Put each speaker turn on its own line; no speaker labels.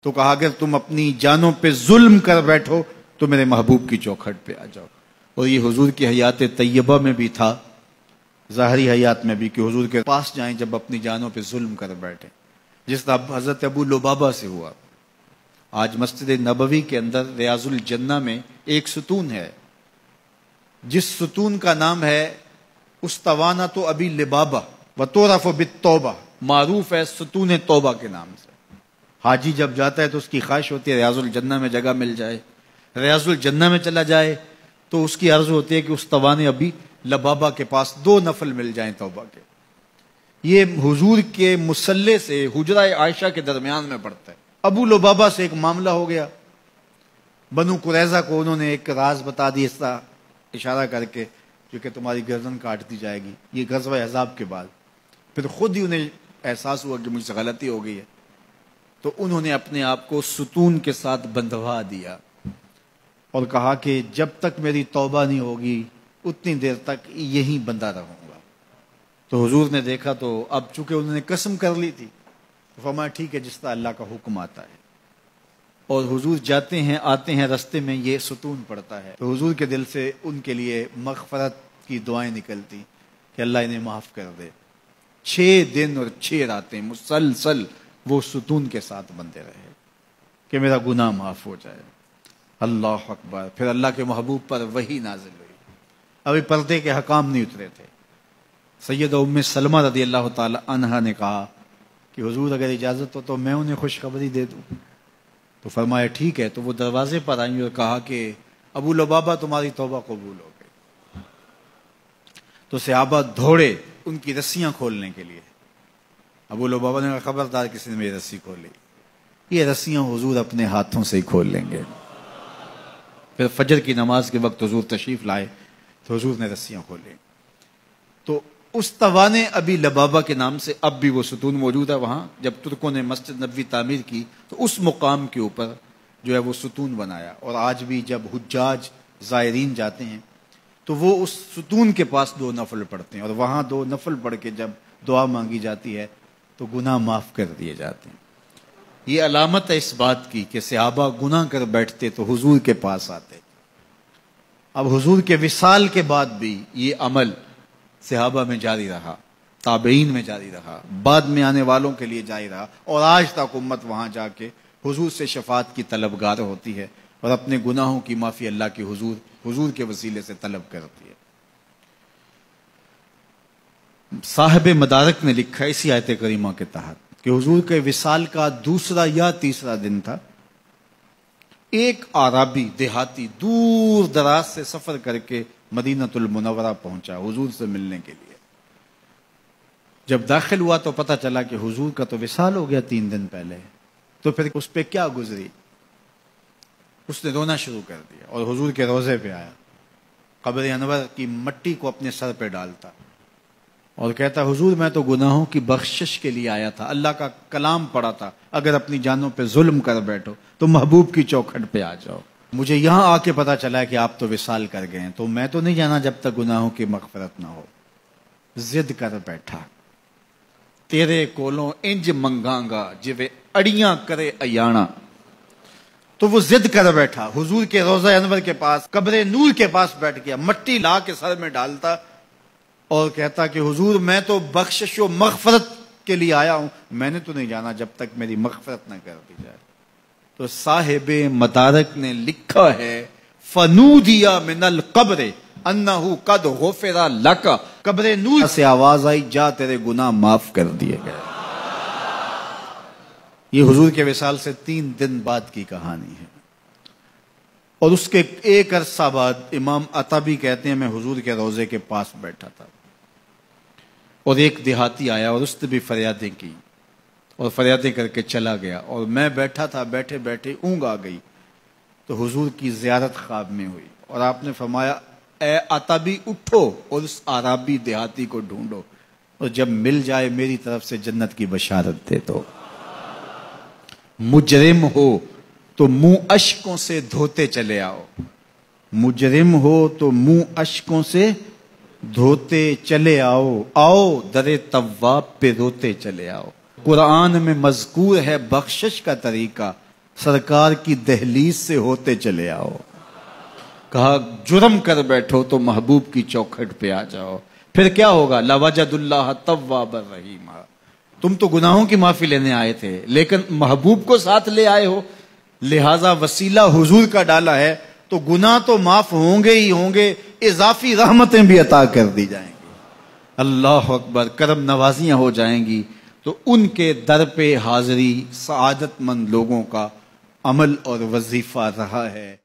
تو کہا اگر تم اپنی جانوں پہ ظلم کر بیٹھو تو میرے محبوب کی چوکھٹ پہ آ جاؤ. اور یہ حضور کی حیات طیبہ میں بھی تھا، ظاہری حیات میں بھی، کہ حضور کے پاس جائیں جب اپنی جانوں پہ ظلم کر بیٹھیں، جس طرح حضرت ابو لبابہ سے ہوا. آج مسجد نبوی کے اندر ریاض الجنہ میں ایک ستون ہے، جس ستون کا نام ہے استوانۃ ابی لبابہ وتعرف بالتوبہ، معروف ہے ستون توبہ کے نام سے. حاجی جب جاتا ہے تو اس کی خواہش ہوتی ہے ریاض الجنہ میں جگہ مل جائے. ریاض الجنہ میں چلا جائے تو اس کی عرض ہوتی ہے کہ استوان ابی لبابہ کے پاس 2 نفل مل جائیں توبہ کے. یہ حضور کے مصلے سے حجرہ عائشہ کے درمیان میں پڑتا ہے. ابو لبابہ سے ایک معاملہ ہو گیا، بنو قریظہ کو انہوں نے ایک راز بتا دی اس طرح اشارہ کر کے کہ تمہاری گردن کاٹ دی جائے گی. یہ غزوہ احزاب کے بعد پھر خود ہی انہیں احساس ہوا کہ مجھ سے غلطی ہو گئی ہے، تو انہوں نے اپنے آپ کو ستون کے ساتھ بندھوا دیا اور کہا کہ جب تک میری توبہ نہیں ہوگی اتنی دیر تک یہیں بندہ رہوں گا. تو حضور نے دیکھا تو اب چونکہ انہوں نے قسم کر لی تھی تو فرمایا ٹھیک ہے جس طرح اللہ کا حکم آتا ہے. اور حضور جاتے ہیں آتے ہیں رستے میں یہ ستون پڑتا ہے تو حضور کے دل سے ان کے لیے مغفرت کی دعائیں نکلتی کہ اللہ انہیں معاف کر دے. 6 دن اور 6 راتیں مسلسل وہ ستون کے ساتھ بندے رہے کہ میرا گناہ معاف ہو جائے. اللہ اکبر. پھر اللہ کے محبوب پر وحی نازل ہوئی. ابھی پردے کے حکام نہیں اترے تھے. سیدہ ام سلمہ رضی اللہ تعالی عنہا نے کہا کہ حضور اگر اجازت ہو تو میں انہیں خوشخبری دے دوں. تو فرمایا ٹھیک ہے. تو وہ دروازے پر آئیں اور کہا کہ ابو لبابہ تمہاری توبہ قبول ہو گئی. تو صحابہ دوڑے ان کی رسیاں کھولنے کے لیے. ابو لبابہ نے کہا خبردار کسی نے میری رسی کھولی، یہ رسیاں حضور اپنے ہاتھوں سے ہی کھول لیں گے. پھر فجر کی نماز کے وقت حضور تشریف لائے تو حضور نے رسیاں کھولیں. تو استوان ابی لبابہ کے نام سے اب بھی وہ ستون موجود ہے وہاں. جب ترکوں نے مسجد نبوی تعمیر کی تو اس مقام کے اوپر جو ہے وہ ستون بنایا. اور آج بھی جب حجاج زائرین جاتے ہیں تو وہ اس ستون کے پاس 2 نفل پڑھتے ہیں، اور وہاں 2 نفل پڑھ کے جب دعا مانگی جاتی ہے تو گناہ معاف کر دیے جاتے ہیں. یہ علامت ہے اس بات کی کہ صحابہ گناہ کر بیٹھتے تو حضور کے پاس آتے. اب حضور کے وصال کے بعد بھی یہ عمل صحابہ میں جاری رہا، تابعین میں جاری رہا، بعد میں آنے والوں کے لیے جاری رہا، اور آج تک امت وہاں جا کے حضور سے شفاعت کی طلبگار ہوتی ہے اور اپنے گناہوں کی معافی اللہ کے حضور کے وسیلے سے طلب کرتی ہے. صاحب مدارک نے لکھا اسی آیت کریمہ کے تحت کہ حضور کے وصال کا 2 یا 3 دن تھا. ایک عربی دیہاتی دور دراز سے سفر کر کے مدینۃ المنورہ پہنچا حضور سے ملنے کے لیے. جب داخل ہوا تو پتہ چلا کہ حضور کا تو وصال ہو گیا 3 دن پہلے. تو پھر اس پہ کیا گزری، اس نے رونا شروع کر دیا اور حضور کے روضے پہ آیا، قبر انور کی مٹی کو اپنے سر پہ ڈالتا اور کہتا حضور میں تو گناہوں کی بخشش کے لیے آیا تھا، اللہ کا کلام پڑھا تھا اگر اپنی جانوں پہ ظلم کر بیٹھو تو محبوب کی چوکھٹ پہ آ جاؤ. مجھے یہاں آ کے پتا چلا کہ آپ تو وصال کر گئے ہیں، تو میں تو نہیں جانا جب تک گناہوں کی مغفرت نہ ہو. ضد کر بیٹھا تیرے کولوں انج منگاں گا جویں اڑیاں کرے ایانا. تو وہ ضد کر بیٹھا حضور کے روضہ انور کے پاس، قبر نور کے پاس بیٹھ گیا، مٹی لا کے سر میں ڈالتا اور کہتا کہ حضور میں تو بخشش و مغفرت کے لیے آیا ہوں، میں نے تو نہیں جانا جب تک میری مغفرت نہ کر دی جائے. تو صاحب مدارک نے لکھا ہے فنودیا من القبر انہ قد غفر لک، قبر نور سے آواز آئی جا تیرے گناہ معاف کر دیے گئے. یہ حضور کے وصال سے 3 دن بعد کی کہانی ہے. اور اس کے ایک عرصہ بعد امام عطابی کہتے ہیں میں حضور کے روضے کے پاس بیٹھا تھا اور ایک دیہاتی آیا اور اس نے بھی فریادیں کی اور فریادیں کر کے چلا گیا، اور میں بیٹھا تھا، بیٹھے بیٹھے اونگ آ گئی تو حضور کی زیارت خواب میں ہوئی اور آپ نے فرمایا اے عطابی اٹھو اور اس عربی دیہاتی کو ڈھونڈو اور جب مل جائے میری طرف سے جنت کی بشارت دے دو. مجرم ہو تو منہ اشکوں سے دھوتے چلے آؤ، مجرم ہو تو منہ اشکوں سے دھوتے چلے آؤ، آؤ در تواب پہ روتے چلے آؤ. قرآن میں مذکور ہے بخشش کا طریقہ، سرکار کی دہلیز سے ہوتے چلے آؤ. کہا جرم کر بیٹھو تو محبوب کی چوکھٹ پہ آ جاؤ. پھر کیا ہوگا؟ لَوَجَدُ اللَّهَ تَوَّابًا رَحِيمًا. تم تو گناہوں کی معافی لینے آئے تھے لیکن محبوب کو ساتھ لے آئے ہو، لہذا وسیلہ حضور کا ڈالا ہے تو گناہ تو معاف ہوں گے ہی ہوں گے، اضافی رحمتیں بھی عطا کر دی جائیں گی. اللہ اکبر. کرم نوازیاں ہو جائیں گی. تو ان کے در پہ حاضری سعادت مند لوگوں کا عمل اور وظیفہ رہا ہے.